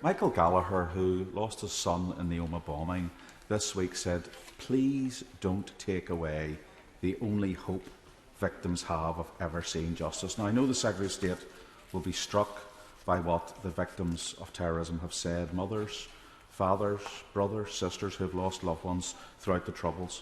Michael Gallagher, who lost his son in the Omagh bombing, this week said, "Please don't take away the only hope victims have of ever seeing justice." Now, I know the Secretary of State will be struck by what the victims of terrorism have said, mothers, fathers, brothers, sisters who have lost loved ones throughout the Troubles.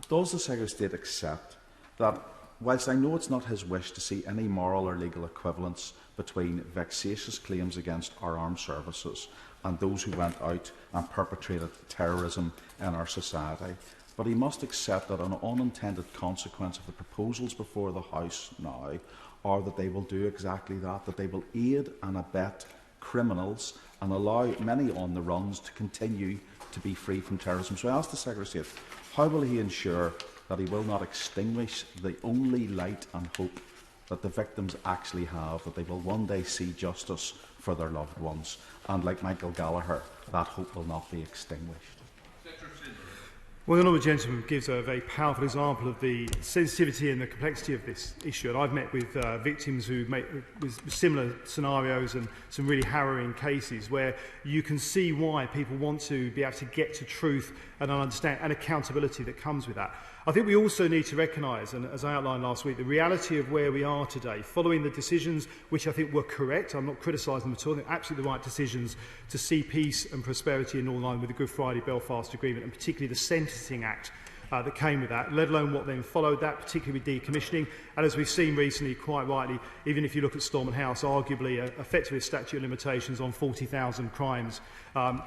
Does the Secretary of State accept that, whilst I know it's not his wish to see any moral or legal equivalence between vexatious claims against our armed services and those who went out and perpetrated terrorism in our society, but he must accept that an unintended consequence of the proposals before the House now are that they will do exactly that, that they will aid and abet criminals and allow many on the runs to continue to be free from terrorism. So I ask the Secretary of State, how will he ensure that he will not extinguish the only light and hope that the victims actually have, that they will one day see justice for their loved ones, and like Michael Gallagher, that hope will not be extinguished? Well, the Honourable Gentleman gives a very powerful example of the sensitivity and the complexity of this issue. And I've met with victims who make with similar scenarios and some really harrowing cases where you can see why people want to be able to get to truth and understand and accountability that comes with that. I think we also need to recognise, and as I outlined last week, the reality of where we are today, following the decisions which I think were correct. I'm not criticising them at all. They're absolutely the right decisions to see peace and prosperity in Northern Ireland with the Good Friday Belfast Agreement, and particularly the Sentencing Act that came with that, let alone what then followed that, particularly with decommissioning. And as we've seen recently, quite rightly, even if you look at Stormont House, arguably effectively a statute of limitations on 40,000 crimes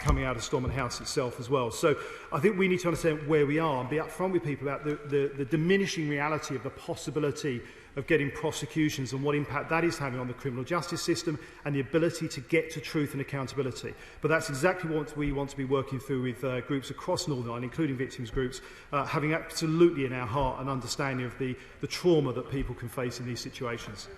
coming out of Stormont House itself as well. So I think we need to understand where we are and be upfront with people about the diminishing reality of the possibility of getting prosecutions and what impact that is having on the criminal justice system and the ability to get to truth and accountability. But that's exactly what we want to be working through with groups across Northern Ireland, including victims groups, having absolutely in our heart an understanding of the trauma that people can face in these situations.